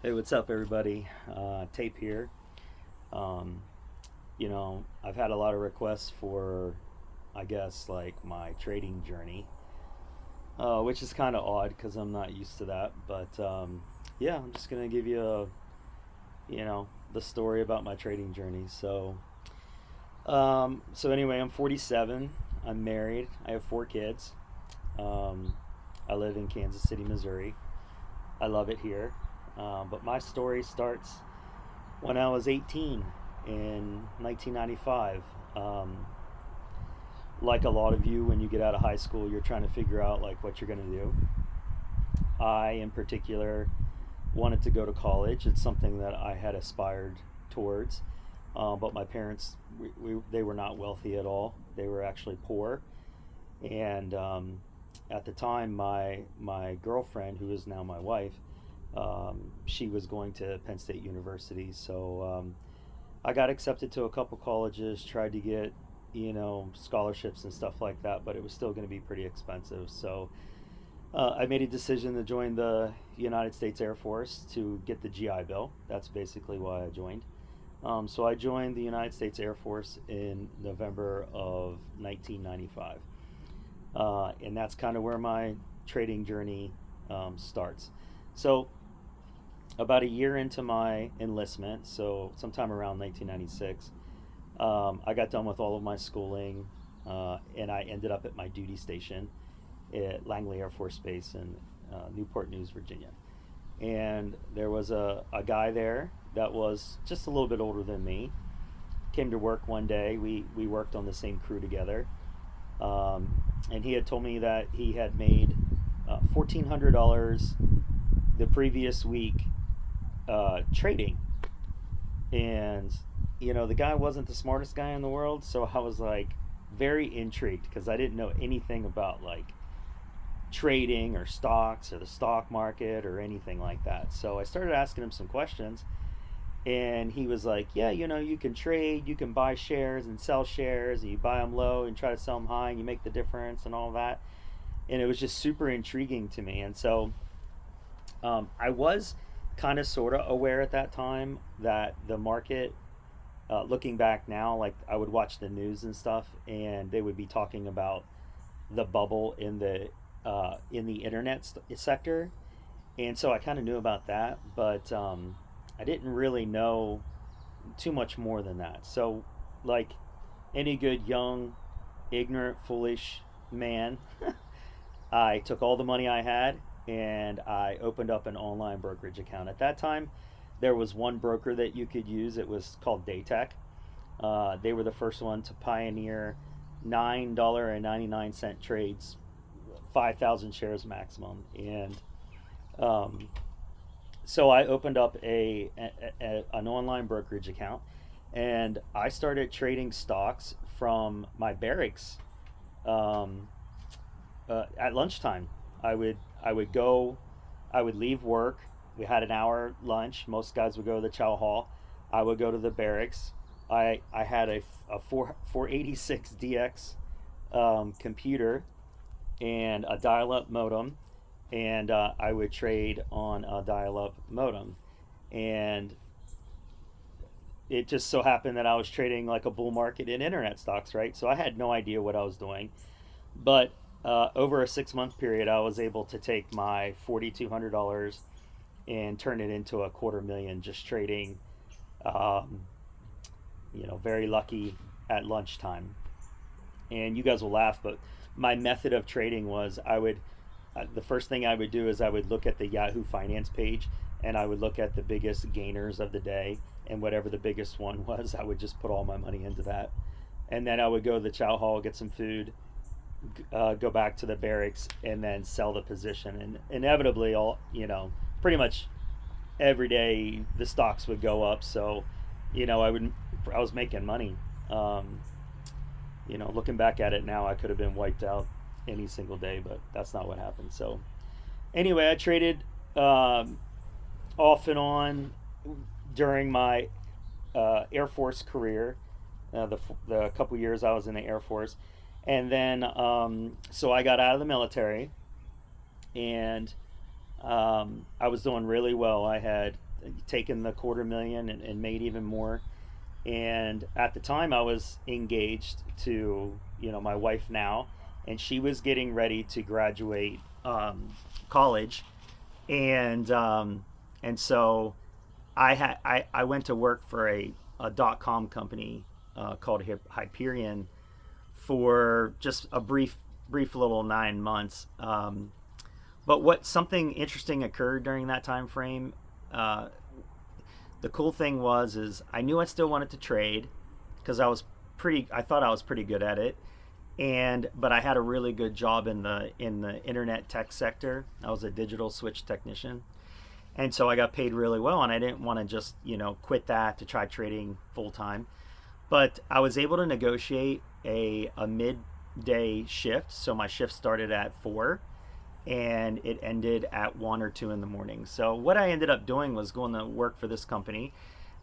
Hey, what's up, everybody? Tape here. Um, I've had a lot of requests for, I guess, like my trading journey, which is kind of odd because I'm not used to that. But yeah, I'm just gonna give you the story about my trading journey. So anyway, I'm 47. I'm married. I have 4 kids. Um, I live in Kansas City, Missouri. I love it here. But my story starts when I was 18 in 1995. Um, like a lot of you, when you get out of high school, you're trying to figure out like what you're going to do. I, in particular, wanted to go to college. It's something that I had aspired towards, but my parents, they were not wealthy at all. They were actually poor, and at the time, my girlfriend, who is now my wife, she was going to Penn State University. So I got accepted to a couple colleges, tried to get scholarships and stuff like that, but it was still going to be pretty expensive. So I made a decision to join the United States Air Force to get the GI Bill. That's basically why I joined. So I joined the United States Air Force in November of 1995. And that's kind of where my trading journey starts. So about a year into my enlistment, so sometime around 1996, I got done with all of my schooling, and I ended up at my duty station at Langley Air Force Base in Newport News, Virginia. And there was a guy there that was just a little bit older than me. Came to work one day. We worked on the same crew together. And he had told me that he had made $1,400 the previous week trading. And, the guy wasn't the smartest guy in the world. So I was like very intrigued because I didn't know anything about like trading or stocks or the stock market or anything like that. So I started asking him some questions. And he was like, yeah, you can trade, you can buy shares and sell shares, and you buy them low and try to sell them high, and you make the difference and all that. And it was just super intriguing to me. And so I was kind of sort of aware at that time that the market, looking back now, like I would watch the news and stuff, and they would be talking about the bubble in the internet sector, and so I kind of knew about that, but I didn't really know too much more than that. So, like any good young, ignorant, foolish man, I took all the money I had and I opened up an online brokerage account. At that time, there was one broker that you could use. It was called Daytech. They were the first one to pioneer $9.99 trades, 5,000 shares maximum. And um, so I opened up an online brokerage account, and I started trading stocks from my barracks um, at lunchtime. I would go, I would leave work. We had an hour lunch. Most guys would go to the chow hall. I would go to the barracks. I had a 486 DX computer and a dial-up modem, and I would trade on a dial-up modem. And it just so happened that I was trading like a bull market in internet stocks, right? So I had no idea what I was doing. But over a 6 month period, I was able to take my $4,200 and turn it into a quarter million just trading, um, very lucky at lunchtime. And you guys will laugh, but my method of trading was the first thing I would do is I would look at the Yahoo Finance page, and I would look at the biggest gainers of the day, and whatever the biggest one was, I would just put all my money into that. And then I would go to the chow hall, get some food, go back to the barracks, and then sell the position. And inevitably, pretty much every day the stocks would go up. So, I was making money. Um, Looking back at it now, I could have been wiped out any single day, but that's not what happened. So, anyway, I traded um, off and on during my Air Force career, the couple years I was in the Air Force. And then, so I got out of the military, and I was doing really well. I had taken the $250,000 and made even more. And at the time, I was engaged to my wife now, and she was getting ready to graduate college, and so I went to work for a .com company called Hyperion for just a brief little 9 months. But something interesting occurred during that time frame. Uh, the cool thing is I knew I still wanted to trade because I thought I was pretty good at it, but I had a really good job in the internet tech sector. I was a digital switch technician, and so I got paid really well, and I didn't want to just quit that to try trading full time. But I was able to negotiate a midday shift, so my shift started at 4 and it ended at 1 or 2 in the morning. So what I ended up doing was going to work for this company,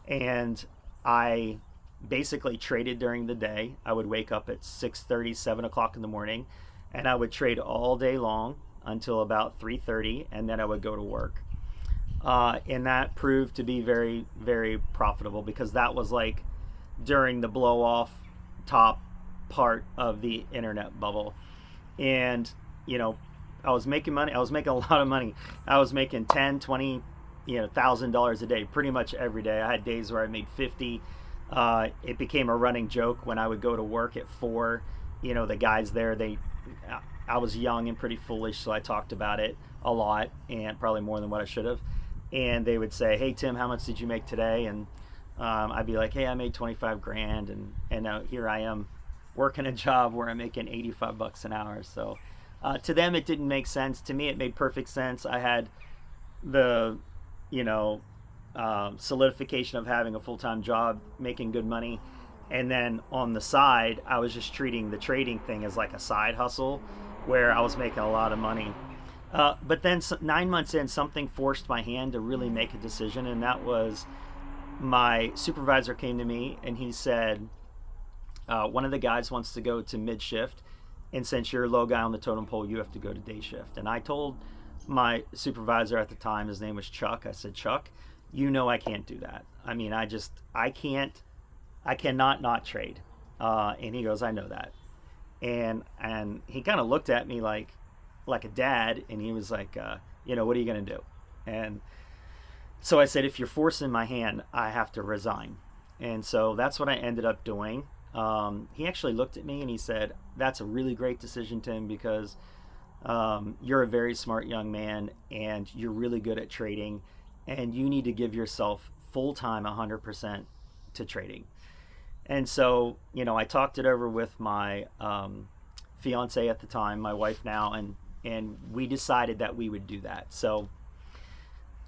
and I basically traded during the day. I would wake up at 6:30, 7 o'clock in the morning, and I would trade all day long until about 3:30, and then I would go to work. And that proved to be very, very profitable because that was like during the blow off top part of the internet bubble. And, I was making money. I was making a lot of money. I was making 10, 20, $1,000 a day, pretty much every day. I had days where I made 50. It became a running joke when I would go to work at 4. The guys there, I was young and pretty foolish, so I talked about it a lot, and probably more than what I should have. And they would say, "Hey Tim, how much did you make today?" And I'd be like, "Hey, I made 25 grand," and here I am working a job where I'm making $85 an hour. So to them, it didn't make sense. To me, it made perfect sense. I had the solidification of having a full-time job, making good money, and then on the side, I was just treating the trading thing as like a side hustle where I was making a lot of money. But then 9 months in, something forced my hand to really make a decision, and that was my supervisor came to me and he said, one of the guys wants to go to mid shift, and since you're a low guy on the totem pole, you have to go to day shift. And I told my supervisor at the time, his name was Chuck, I said, "Chuck, I can't do that. I mean, I cannot not trade." And he goes, "I know that." And he kind of looked at me like a dad, and he was like, "What are you going to do?" And so I said, "If you're forcing my hand, I have to resign." And so that's what I ended up doing. He actually looked at me and he said, "That's a really great decision, Tim, because you're a very smart young man and you're really good at trading, and you need to give yourself full-time 100% to trading." And so, I talked it over with my fiance at the time, my wife now, and we decided that we would do that. So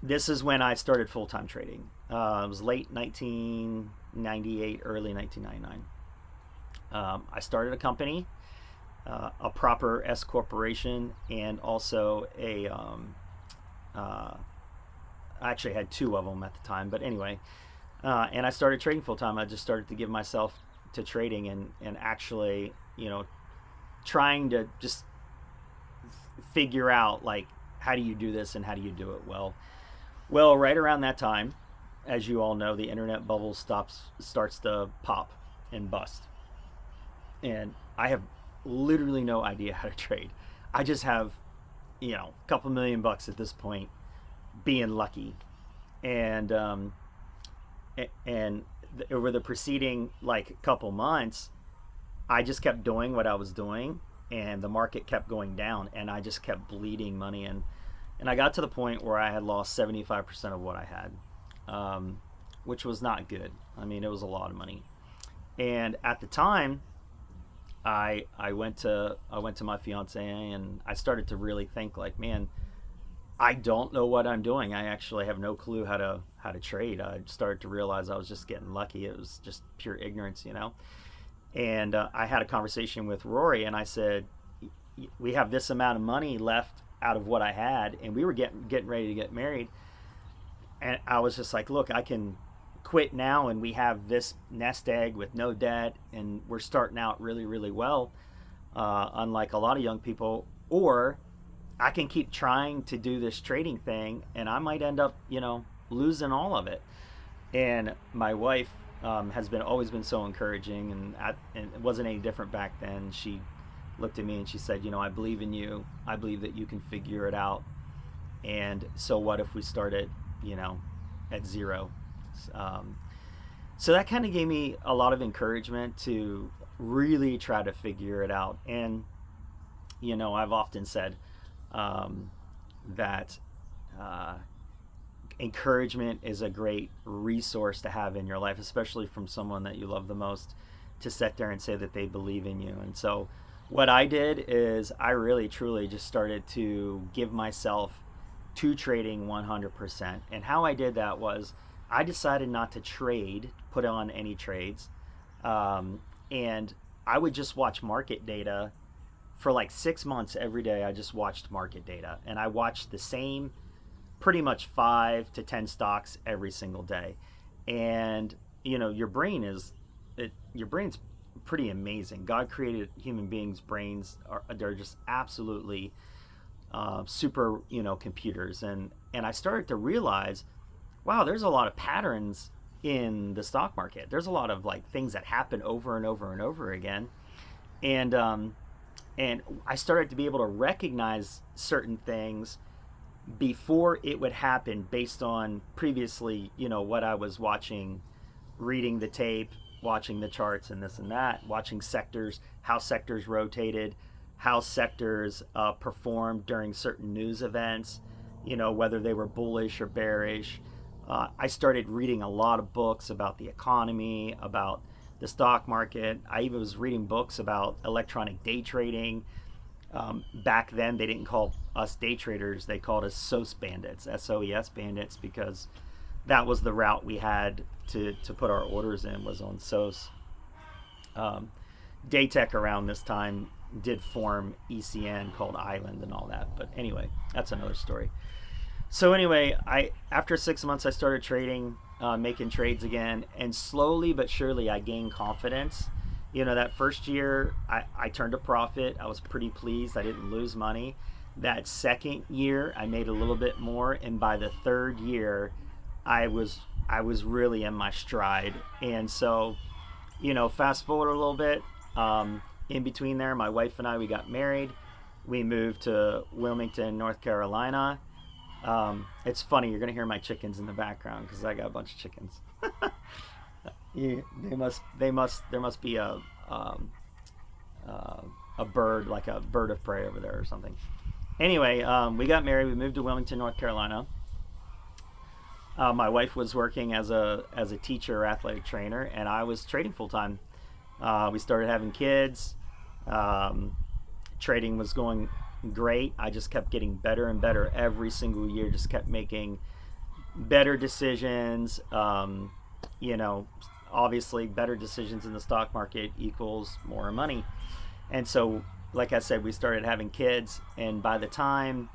this is when I started full-time trading. It was late 1998, early 1999. I started a company, a proper S corporation, and also I actually had 2 of them at the time, but anyway, and I started trading full-time. I just started to give myself to trading and actually, trying to just figure out, like, how do you do this and how do you do it well. Well, right around that time, as you all know, the internet bubble starts to pop and bust. And I have literally no idea how to trade. I just have, a couple $1,000,000 at this point, being lucky. And over the preceding couple months, I just kept doing what I was doing, and the market kept going down, and I just kept bleeding money in. And I got to the point where I had lost 75% of what I had, which was not good. I mean, it was a lot of money. And at the time, I went to my fiance and I started to really think, like, man, I don't know what I'm doing. I actually have no clue how to trade. I started to realize I was just getting lucky. It was just pure ignorance, And I had a conversation with Rory, and I said, "We have this amount of money left out of what I had," and we were getting ready to get married. And I was just like, "Look, I can quit now, and we have this nest egg with no debt, and we're starting out really, really well, unlike a lot of young people, or I can keep trying to do this trading thing, and I might end up, losing all of it. And my wife has been always been so encouraging, and it wasn't any different back then. She looked at me and she said, I believe in you. I believe that you can figure it out. And so what if we started, at zero? So that kind of gave me a lot of encouragement to really try to figure it out. And, I've often said that encouragement is a great resource to have in your life, especially from someone that you love the most, to sit there and say that they believe in you. And so what I did is I really truly just started to give myself to trading 100%. And how I did that was I decided not to put on any trades. And I would just watch market data for like 6 months every day. I just watched market data, and I watched the same pretty much 5 to 10 stocks every single day. And your brain's pretty amazing. God created human beings' brains they're just absolutely super computers. And I started to realize, wow, there's a lot of patterns in the stock market. There's a lot of like things that happen over and over and over again. And I started to be able to recognize certain things before it would happen based on previously, what I was watching, reading the tape, watching the charts and this and that, watching sectors, how sectors rotated, how sectors performed during certain news events, whether they were bullish or bearish. I started reading a lot of books about the economy, about the stock market. I even was reading books about electronic day trading. Back then, they didn't call us day traders. They called us SOS bandits, SOES bandits, because that was the route we had to put our orders in, was on SOS. Daytech around this time did form ECN called Island and all that. But anyway, that's another story. So anyway, after 6 months, I started trading, making trades again, and slowly but surely I gained confidence. That first year I turned a profit. I was pretty pleased. I didn't lose money. That second year I made a little bit more, and by the third year I was really in my stride. And so, fast forward a little bit, in between there, my wife and I, we got married. We moved to Wilmington, North Carolina. It's funny, you're gonna hear my chickens in the background because I got a bunch of chickens. There must be a bird, like a bird of prey over there or something. Anyway, we got married. We moved to Wilmington, North Carolina. My wife was working as a teacher or athletic trainer, and I was trading full time. We started having kids. Trading was going great. I just kept getting better and better every single year. Just kept making better decisions. Obviously better decisions in the stock market equals more money. And so, like I said, we started having kids, and by the time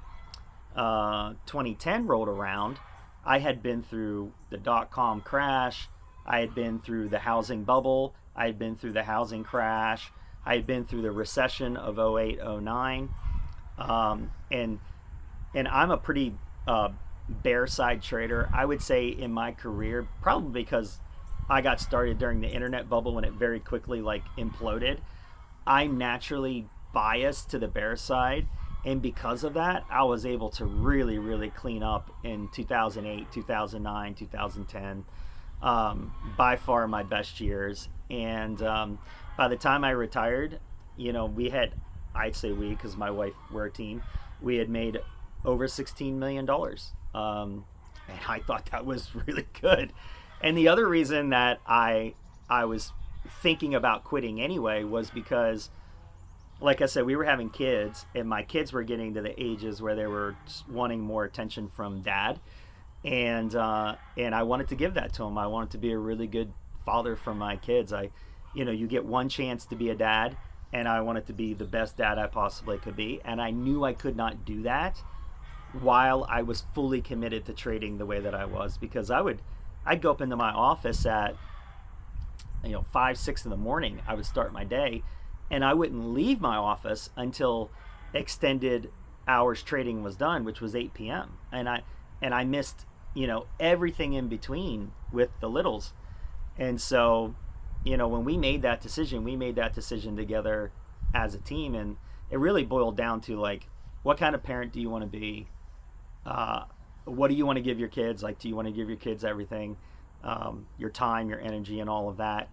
2010 rolled around, I had been through the dot-com crash. I had been through the housing bubble. I had been through the housing crash. I had been through the recession of 08, 09. And I'm a pretty bear side trader. I would say in my career, probably because I got started during the internet bubble when it very quickly imploded. I'm naturally biased to the bear side, and because of that, I was able to really, really clean up in 2008, 2009, 2010. By far my best years. And by the time I retired, I'd say we, because my wife, we're a team, we had made over $16 million. And I thought that was really good. And the other reason that I was thinking about quitting anyway was because, like I said, we were having kids, and my kids were getting to the ages where they were wanting more attention from dad. And I wanted to give that to them. I wanted to be a really good father for my kids. You get one chance to be a dad, and I wanted to be the best dad I possibly could be. And I knew I could not do that while I was fully committed to trading the way that I was, because I'd go up into my office at 5, 6 in the morning. I would start my day, and I wouldn't leave my office until extended hours trading was done, which was 8 p.m. And I missed everything in between with the littles. And so, when we made that decision together as a team. And it really boiled down to like, what kind of parent do you want to be? What do you want to give your kids? Like, do you want to give your kids everything? Your time, your energy, and all of that.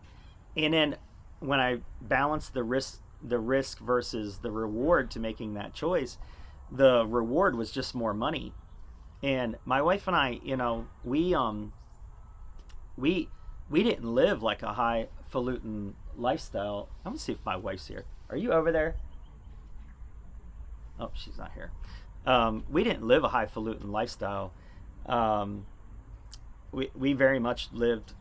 And then when I balanced the risk versus the reward to making that choice, the reward was just more money. And my wife and I, we we didn't live like a highfalutin lifestyle. I'm gonna see if my wife's here. Are you over there? Oh, she's not here. We didn't live a highfalutin lifestyle. Um, we very much lived.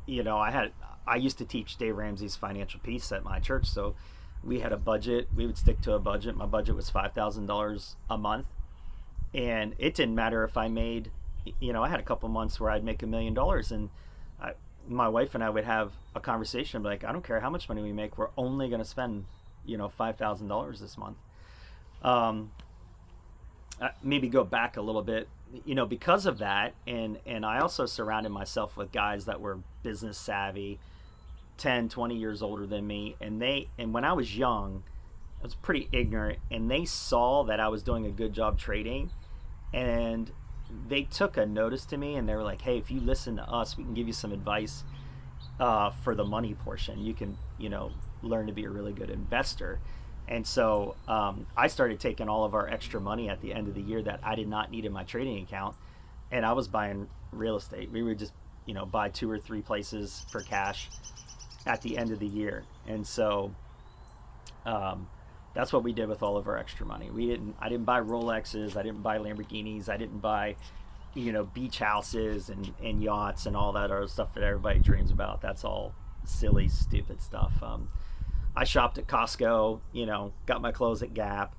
I used to teach Dave Ramsey's Financial Peace at my church, so we had a budget. We would stick to a budget. My budget was $5,000 a month, and it didn't matter if I made. I had a couple months where I'd make $1 million, and I, my wife and I would have a conversation like, I don't care how much money we make, we're only going to spend $5,000 this month. Um, Maybe go back a little bit, because of that, and I also surrounded myself with guys that were business savvy, 10, 20 years older than me, and when I was young, I was pretty ignorant, and they saw that I was doing a good job trading, and they took a notice to me, and they were like, hey, if you listen to us, we can give you some advice for the money portion. You can learn to be a really good investor. And so I started taking all of our extra money at the end of the year that I did not need in my trading account, and I was buying real estate. We would just, buy 2 or 3 places for cash at the end of the year. And so that's what we did with all of our extra money. I didn't buy Rolexes. I didn't buy Lamborghinis. I didn't buy, beach houses and yachts and all that other stuff that everybody dreams about. That's all silly, stupid stuff. I shopped at Costco, got my clothes at Gap.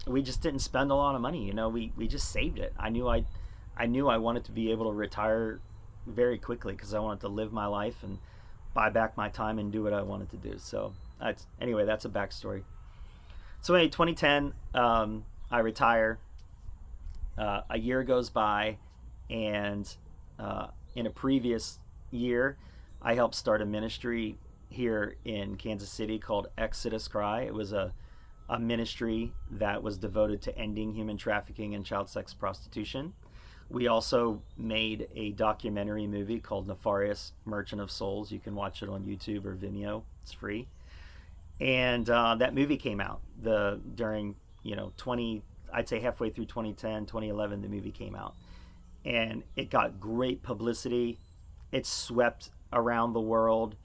We just didn't spend a lot of money, we just saved it. I knew I wanted to be able to retire very quickly because I wanted to live my life and buy back my time and do what I wanted to do. So that's a backstory. So in 2010, I retire. A year goes by, and in a previous year, I helped start a ministry here in Kansas City called Exodus Cry. It was a ministry that was devoted to ending human trafficking and child sex prostitution. We also made a documentary movie called Nefarious Merchant of Souls. You can watch it on YouTube or Vimeo. It's free. And that movie came out during 20, I'd say halfway through 2010, 2011, the movie came out. And it got great publicity. It swept around the world.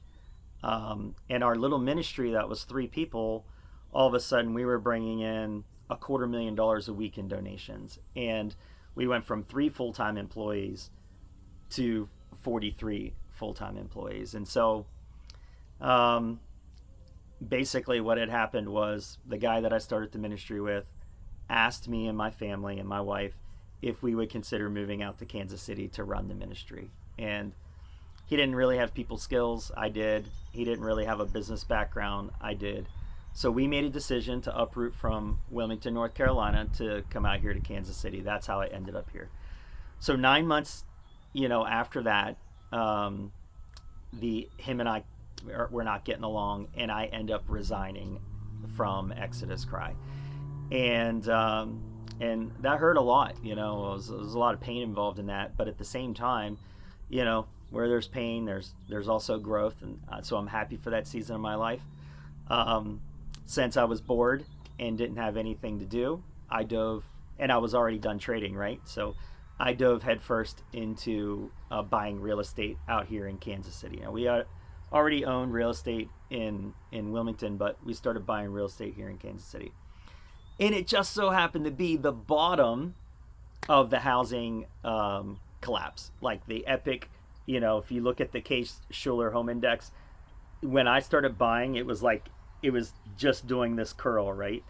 And our little ministry that was 3 people, all of a sudden we were bringing in $250,000 a week in donations. And we went from 3 full-time employees to 43 full-time employees. And so basically what had happened was the guy that I started the ministry with asked me and my family and my wife if we would consider moving out to Kansas City to run the ministry. And he didn't really have people skills. I did. He didn't really have a business background. I did. So we made a decision to uproot from Wilmington, North Carolina to come out here to Kansas City. That's how I ended up here. So 9 months, after that, him and I were not getting along, and I end up resigning from Exodus Cry. And that hurt a lot. There was a lot of pain involved in that. But at the same time, where there's pain, there's also growth, and so I'm happy for that season of my life. Since I was bored and didn't have anything to do, I dove, and I was already done trading, right? So I dove headfirst into buying real estate out here in Kansas City. Now, we already owned real estate in Wilmington, but we started buying real estate here in Kansas City. And it just so happened to be the bottom of the housing collapse, like the epic. If you look at the Case-Shiller Home Index, when I started buying, it was just doing this curl, right?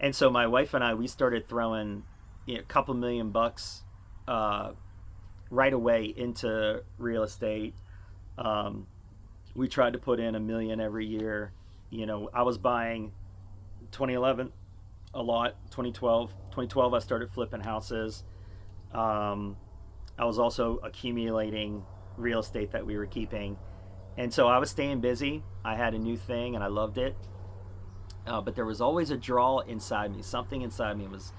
And so my wife and I, we started throwing a couple $1,000,000 right away into real estate. We tried to put in $1 million every year. I was buying 2011 a lot. 2012 I started flipping houses. I was also accumulating real estate that we were keeping. And so I was staying busy. I had a new thing and I loved it. But there was always a draw inside me. Something inside me was,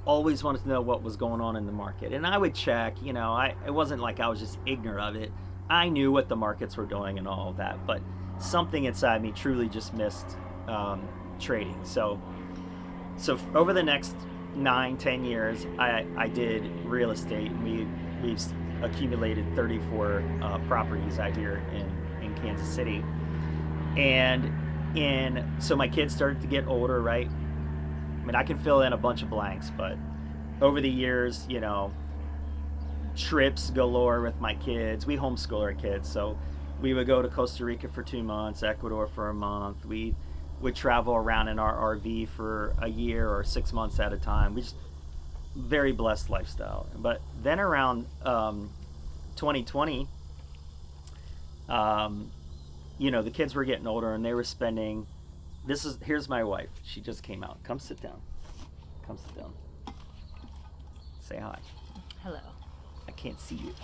always wanted to know what was going on in the market. And I would check, it wasn't like I was just ignorant of it. I knew what the markets were doing and all of that. But something inside me truly just missed trading. So over the next 9-10 years, I did real estate. We've accumulated 34 properties out here in Kansas City, and so my kids started to get older, right? I mean, I can fill in a bunch of blanks, but over the years, trips galore with my kids. We homeschool our kids, so we would go to Costa Rica for 2 months, Ecuador for a month. We would travel around in our RV for a year or 6 months at a time. We just very blessed lifestyle. But then around 2020, the kids were getting older and they were spending. Here's my wife. She just came out. Come sit down. Say hi. Hello. I can't see you.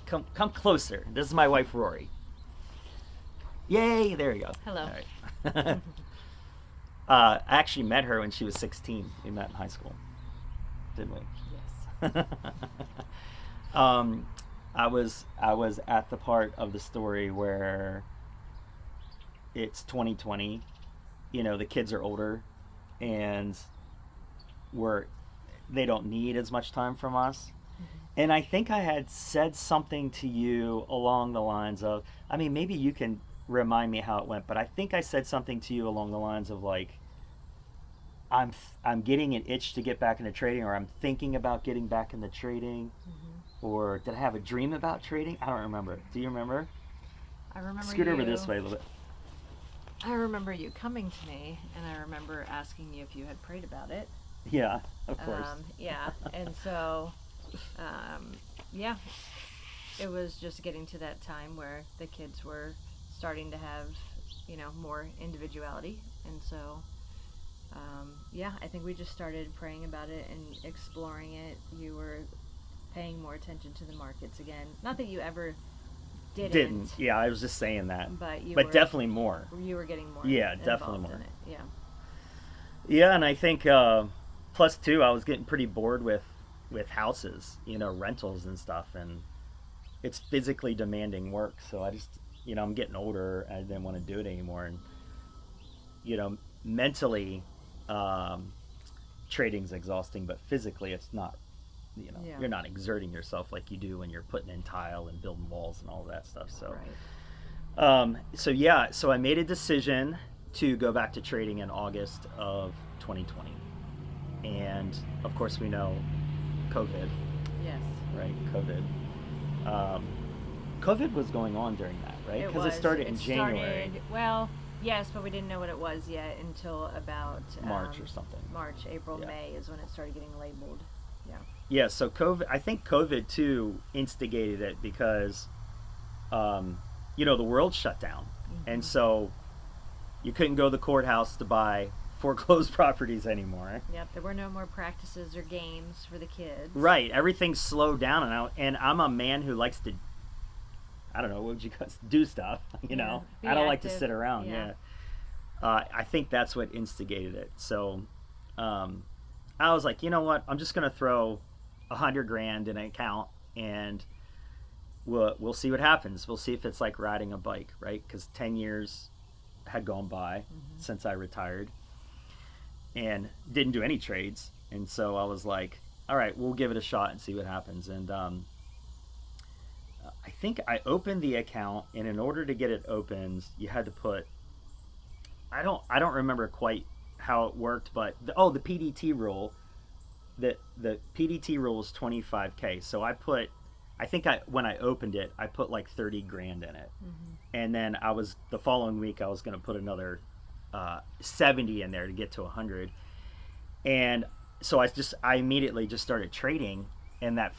Come closer. This is my wife, Rory. Yay! There you go. Hello. All right. I actually met her when she was 16. We met in high school, didn't we? Yes. I was at the part of the story where it's 2020. The kids are older, and they don't need as much time from us. And I think I had said something to you along the lines of, maybe you can remind me how it went, but I think I said something to you along the lines of like, I'm getting an itch to get back into trading, or I'm thinking about getting back into trading, or did I have a dream about trading? I don't remember. Do you remember? I remember. Scoot over this way a little bit. I remember you coming to me, and I remember asking you if you had prayed about it. Yeah, of course. Yeah, and so, it was just getting to that time where the kids were starting to have, more individuality. And so, I think we just started praying about it and exploring it. You were paying more attention to the markets again. Not that you ever didn't. Yeah, I was just saying that. But definitely more. You were getting more. Yeah, definitely more. In it. Yeah. Yeah, and I think plus too, I was getting pretty bored with houses, rentals and stuff, and it's physically demanding work. So I just, I'm getting older. I didn't want to do it anymore, and mentally, trading's exhausting, but physically, it's not. You're not exerting yourself like you do when you're putting in tile and building walls and all of that stuff. So, right. So I made a decision to go back to trading in August of 2020, and of course we know COVID. Yes. Right, COVID. COVID was going on during that, right? Because it started in January. Well, yes, but we didn't know what it was yet until about March or something. March, April, May is when it started getting labeled. Yeah. Yeah. So I think COVID too instigated it because, the world shut down, and so you couldn't go to the courthouse to buy foreclosed properties anymore. Yep, there were no more practices or games for the kids. Right, everything slowed down, and I'm a man who likes to, I don't know, what would you guys do stuff, I don't active. like to sit around, I think that's what instigated it. So, I was like, you know what, I'm just going to throw $100,000 in an account, and we'll see what happens. We'll see if it's like riding a bike, right? Because 10 years had gone by since I retired and didn't do any trades, and so I was like, all right, we'll give it a shot and see what happens. And I think I opened the account, and in order to get it opened, you had to put, I don't remember quite how it worked, but the PDT rule, the PDT rule is $25K. So when I opened it, I put like $30,000 in it, and then the following week I was going to put another 70 in there to get to 100. And so I immediately just started trading, and the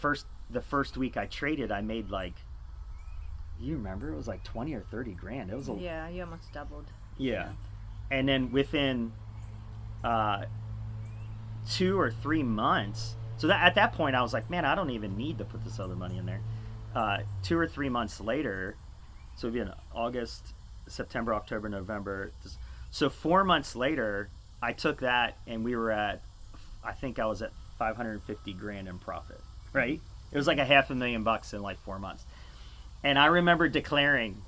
first week I traded, I made like, you remember, it was like 20 or 30 grand. It was you almost doubled. Yeah. And then within 2 or 3 months, So that at that point, I was like, man, I don't even need to put this other money in there. 2 or 3 months later, so it'd be in August, September, October, November. So 4 months later, I took that and we were at, I think I was at 550 grand in profit, right? It was like a $500,000 in like 4 months. And I remember declaring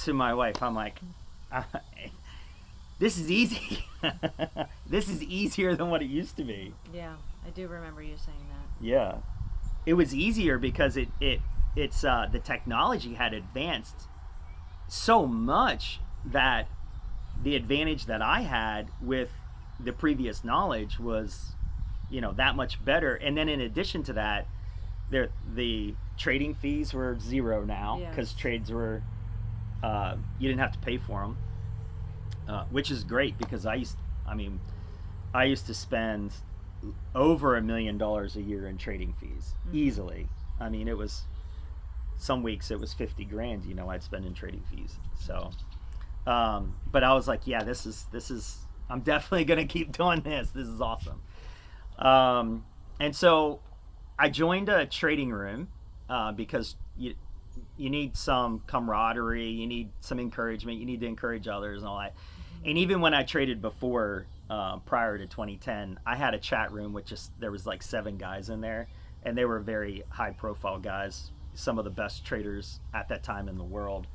to my wife, I'm like, this is easy. This is easier than what it used to be. Yeah, I do remember you saying that. Yeah. It was easier because it's the technology had advanced so much that the advantage that I had with the previous knowledge was, that much better. And then in addition to that, the trading fees were zero now because trades were, you didn't have to pay for them, which is great because I used to spend over $1 million a year in trading fees easily. I mean, it was some weeks it was 50 grand, I'd spend in trading fees. So, but I was like, yeah, this is, I'm definitely going to keep doing this. This is awesome. And so I joined a trading room, because you need some camaraderie, you need some encouragement, you need to encourage others and all that. And even when I traded before, prior to 2010, I had a chat room with there was like 7 guys in there, and they were very high profile guys, some of the best traders at that time in the world.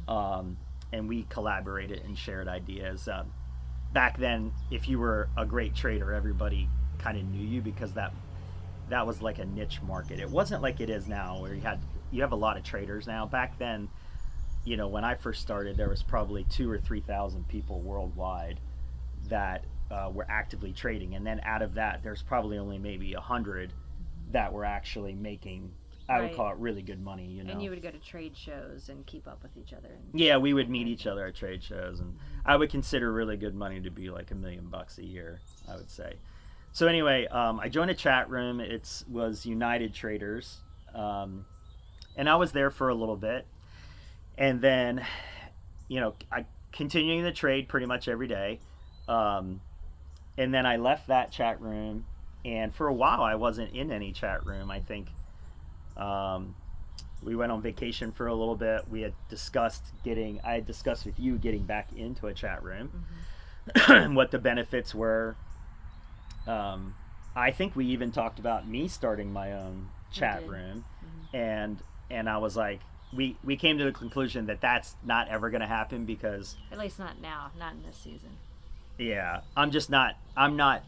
And we collaborated and shared ideas. Back then, if you were a great trader, everybody kind of knew you because that was like a niche market. It wasn't like it is now where you have a lot of traders now. Back then, when I first started, there was probably 2,000 or 3,000 people worldwide that were actively trading, and then out of that, there's probably only maybe 100 that were actually making, I would call it really good money. And you would go to trade shows and keep up with each other. Yeah, we would meet each other at trade shows, and I would consider really good money to be like $1 million a year, I would say. So anyway, I joined a chat room. It was United Traders, and I was there for a little bit, and then, I continuing the trade pretty much every day, and then I left that chat room, and for a while I wasn't in any chat room. I think we went on vacation for a little bit. I had discussed with you getting back into a chat room, and what the benefits were. I think we even talked about me starting my own chat room, and I was like, we came to the conclusion that that's not ever going to happen because, at least not now, not in this season. Yeah, I'm not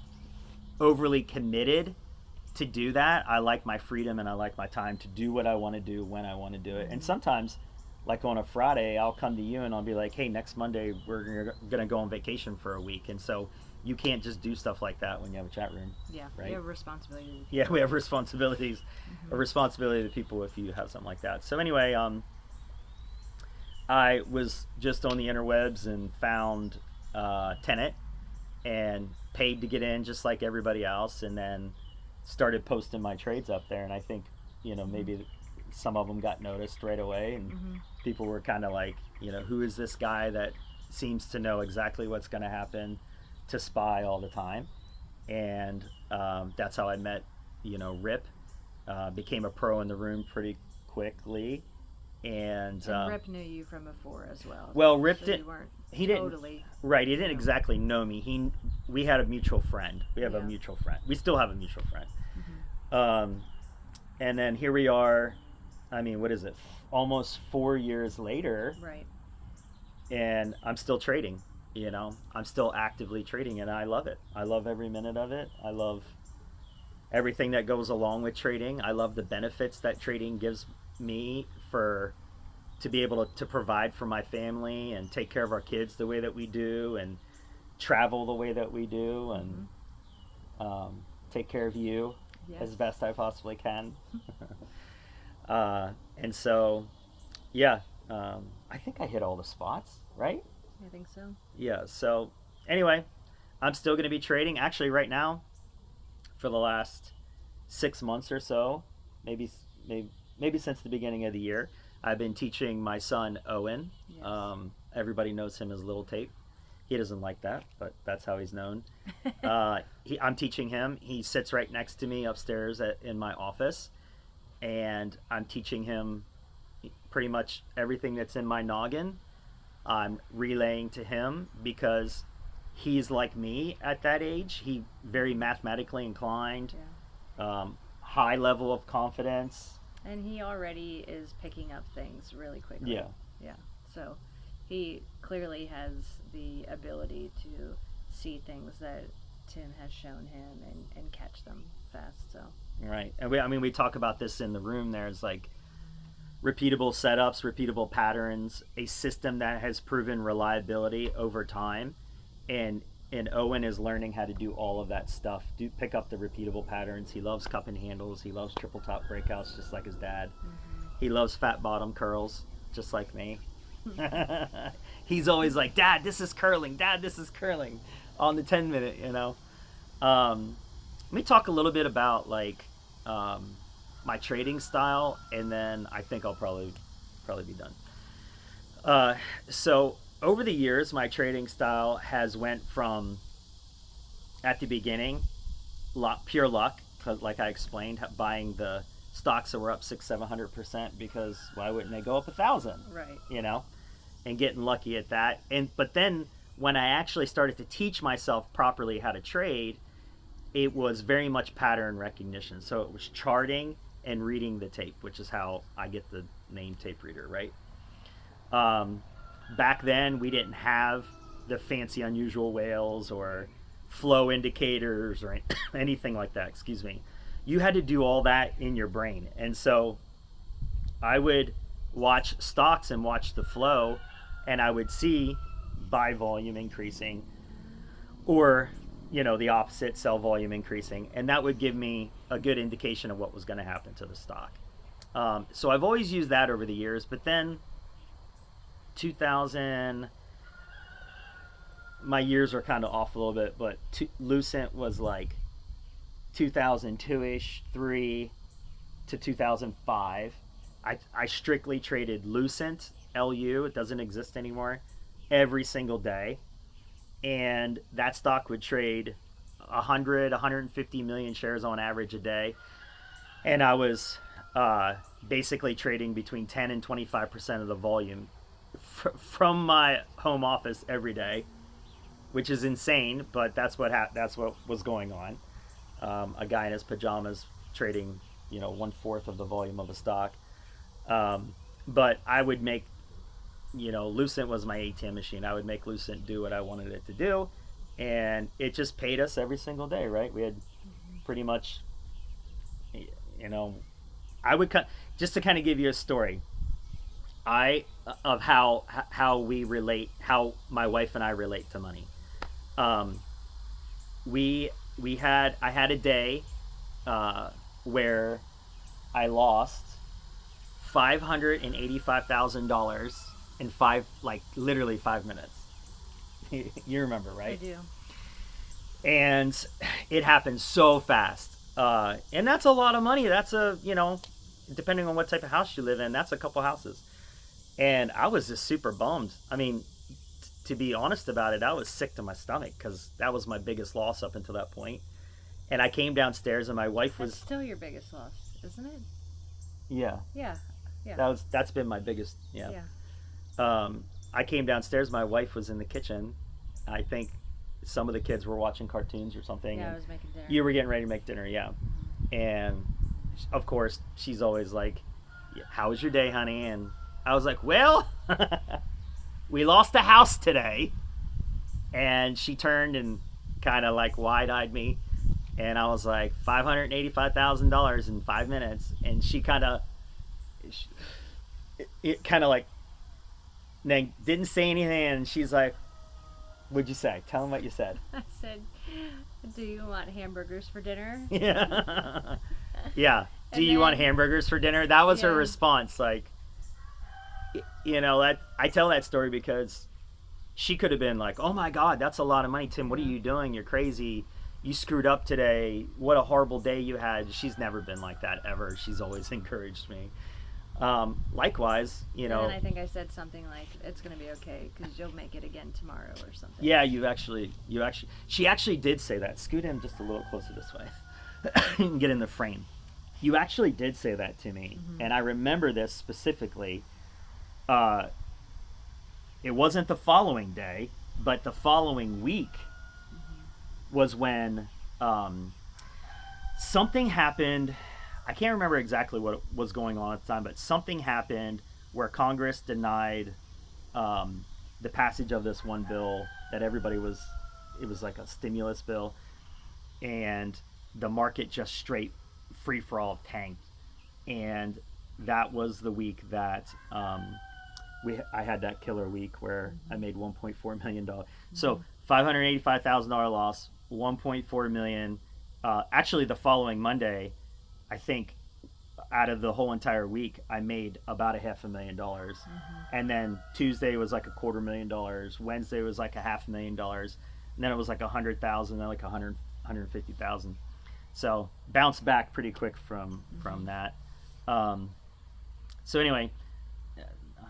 overly committed to do that. I like my freedom and I like my time to do what I want to do when I want to do it. And sometimes, like on a Friday, I'll come to you and I'll be like, hey, next Monday we're gonna go on vacation for a week, and so you can't just do stuff like that when you have a chat room. Yeah, right? You have responsibilities. Yeah, we have responsibilities. A responsibility to people if you have something like that. So anyway, I was just on the interwebs and found Tenet and paid to get in just like everybody else, and then started posting my trades up there. And I think, maybe some of them got noticed right away, and people were kind of like, who is this guy that seems to know exactly what's going to happen to SPY all the time? And that's how I met, Rip. Became a pro in the room pretty quickly, and Rip knew you from before as well. Well, Rip so didn't. He totally. Right, he didn't exactly know me. We had a mutual friend. We have a mutual friend. We still have a mutual friend. And then here we are. I mean, what is it? Almost 4 years later. Right. And I'm still trading. I'm still actively trading, and I love it. I love every minute of it. I love everything that goes along with trading. I love the benefits that trading gives me to be able to provide for my family and take care of our kids the way that we do, and travel the way that we do, and take care of you as best I possibly can. And so, I think I hit all the spots, right? I think so. Yeah, so anyway, I'm still going to be trading. Actually, right now, for the last 6 months or so, maybe since the beginning of the year, I've been teaching my son, Owen. Yes. Everybody knows him as Little Tape. He doesn't like that, but that's how he's known. I'm teaching him. He sits right next to me upstairs in my office, and I'm teaching him pretty much everything that's in my noggin. I'm relaying to him because he's like me at that age. He very mathematically inclined, high level of confidence. And he already is picking up things really quickly. Yeah. Yeah. So he clearly has the ability to see things that Tim has shown him and catch them fast. So Right. And we talk about this in the room. There's like repeatable setups, repeatable patterns, a system that has proven reliability over time. And Owen is learning how to do all of that stuff. Pick up the repeatable patterns. He loves cup and handles. He loves triple top breakouts, just like his dad. Mm-hmm. He loves fat bottom curls, just like me. He's always like, Dad, this is curling. Dad, this is curling on the 10-minute, Let me talk a little bit about like my trading style, and then I think I'll probably be done. So over the years, my trading style has went from, at the beginning, pure luck, because like I explained, buying the stocks that were up 600-700%, because why wouldn't they go up 1,000? Right. And getting lucky at that. But then when I actually started to teach myself properly how to trade, it was very much pattern recognition. So it was charting and reading the tape, which is how I get the name tape reader, right? Back then, we didn't have the fancy unusual whales or flow indicators or anything like that, excuse me. You had to do all that in your brain. And so I would watch stocks and watch the flow, and I would see buy volume increasing or, the opposite, sell volume increasing. And that would give me a good indication of what was going to happen to the stock. So I've always used that over the years, but then 2000, my years are kind of off a little bit, but Lucent was like 2002-ish, 3 to 2005. I strictly traded Lucent, LU, it doesn't exist anymore, every single day. And that stock would trade 150 million shares on average a day. And I was basically trading between 10 and 25% of the volume from my home office every day, which is insane, but that's what was going on. A guy in his pajamas trading, 1/4 of the volume of a stock. But I would make, Lucent was my ATM machine. I would make Lucent do what I wanted it to do, and it just paid us every single day, right? We had pretty much, I would just to kind of give you a story. Of how we relate, how my wife and I relate to money. I had a day where I lost $585,000 in literally 5 minutes. You remember, right? I do. And it happened so fast. And that's a lot of money. That's depending on what type of house you live in, that's a couple houses. And I was just super bummed. I mean, to be honest about it, I was sick to my stomach because that was my biggest loss up until that point. And I came downstairs, and my wife was... That's still your biggest loss, isn't it? Yeah. Yeah. That's been my biggest... Yeah. I came downstairs. My wife was in the kitchen. I think some of the kids were watching cartoons or something. Yeah, I was making dinner. You were getting ready to make dinner, yeah. And, of course, she's always like, "How was your day, honey?" And I was like, "Well, we lost the house today." And she turned and kind of like wide-eyed me. And I was like, $585,000 in 5 minutes. And she kind of, then didn't say anything. And she's like, "What'd you say? Tell them what you said." I said, "Do you want hamburgers for dinner?" Yeah. Yeah. "Do you want hamburgers for dinner?" That was her response. Like, that I tell that story because she could have been like, "Oh my God, that's a lot of money, Tim. What are you doing? You're crazy. You screwed up today. What a horrible day you had." She's never been like that ever. She's always encouraged me. Likewise, you know. And I think I said something like, "It's gonna be okay because you'll make it again tomorrow" or something. Yeah, she actually did say that. Scoot in just a little closer this way. You can get in the frame. You actually did say that to me, and I remember this specifically. It wasn't the following day, but the following week was when something happened. I can't remember exactly what was going on at the time, but something happened where Congress denied the passage of this one bill that it was like a stimulus bill, and the market just straight free for all tanked. And that was the week that I had that killer week where I made $1.4 million. So $585,000 loss, 1.4 million. Actually, the following Monday, I think out of the whole entire week, I made about $500,000. And then Tuesday was like $250,000. Wednesday was like $500,000. And then it was like 100,000, then like 150,000. So bounced back pretty quick from that. So anyway,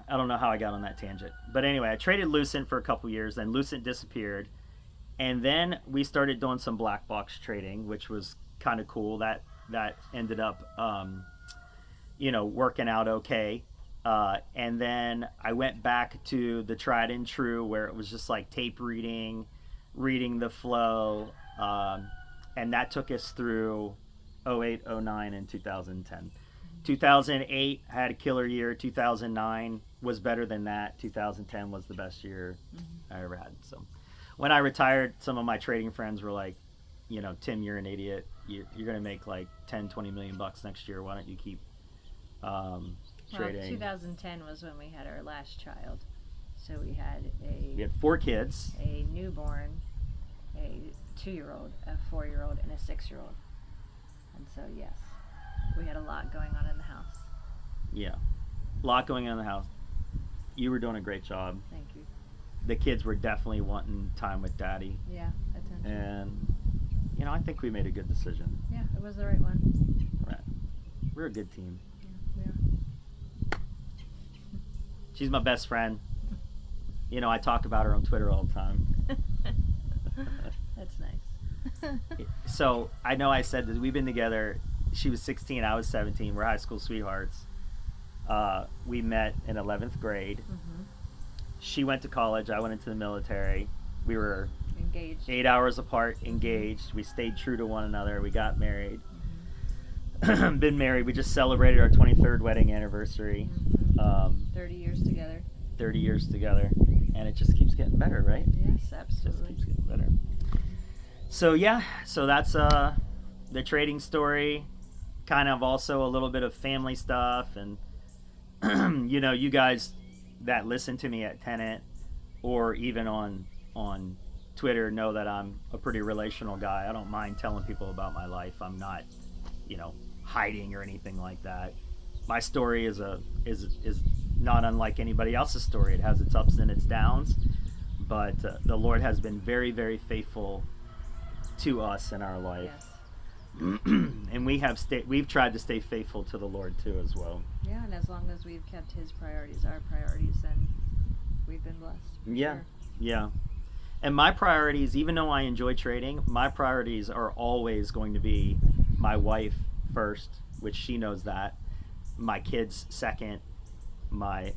I don't know how I got on that tangent, but anyway, I traded Lucent for a couple years. Then Lucent disappeared, and then we started doing some black box trading, which was kind of cool. That ended up, working out okay. And then I went back to the tried and true, where it was just like tape reading the flow, and that took us through 08, 09, and 2010. 2008 I had a killer year. 2009 was better than that. 2010 was the best year I ever had. So when I retired, some of my trading friends were like, Tim, you're an idiot. You're going to make like 10, 20 million bucks next year. Why don't you keep trading? Well, 2010 was when we had our last child. So we had 4 kids. A newborn, a 2-year-old, a 4-year-old, and a 6-year-old. And so, yes, we had a lot going on in the house. Yeah, a lot going on in the house. You were doing a great job. Thank you. The kids were definitely wanting time with Daddy. Yeah, attention. And, I think we made a good decision. Yeah, it was the right one. Right. We're a good team. Yeah, we are. She's my best friend. I talk about her on Twitter all the time. That's nice. So I know I said that we've been together. She was 16, I was 17. We're high school sweethearts. We met in 11th grade. She went to college. I went into the military. We were engaged. 8 hours apart, engaged. We stayed true to one another. We got married. Been married. We just celebrated our 23rd wedding anniversary. 30 years together. 30 years together. And it just keeps getting better, right? Yes, absolutely. Just keeps getting better. So yeah, so that's the trading story. Kind of also a little bit of family stuff, and you guys that listen to me at Tenant or even on Twitter know that I'm a pretty relational guy. I don't mind telling people about my life. I'm not, hiding or anything like that. My story is not unlike anybody else's story. It has its ups and its downs, but the Lord has been very, very faithful to us in our life. Yes. And we've tried to stay faithful to the Lord too as well. Yeah, and as long as we've kept His priorities our priorities, then we've been blessed. Yeah, sure. Yeah. And my priorities, even though I enjoy trading, my priorities are always going to be my wife first, which she knows that. My kids second. My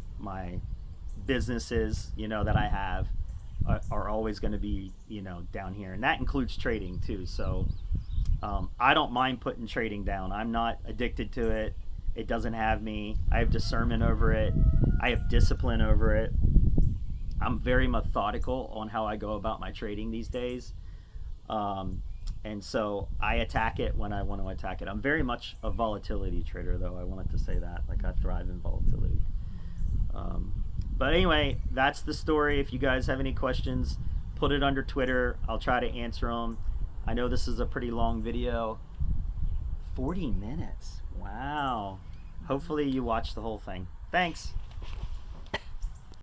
businesses, that I have are always going to be, down here, and that includes trading too. So. I don't mind putting trading down. I'm not addicted to it. It doesn't have me. I have discernment over it. I have discipline over it. I'm very methodical on how I go about my trading these days. And so I attack it when I want to attack it. I'm very much a volatility trader, though. I wanted to say that. Like, I thrive in volatility. But anyway, that's the story. If you guys have any questions, put it under Twitter. I'll try to answer them. I know this is a pretty long video. 40 minutes. Wow. Hopefully you watch the whole thing. Thanks.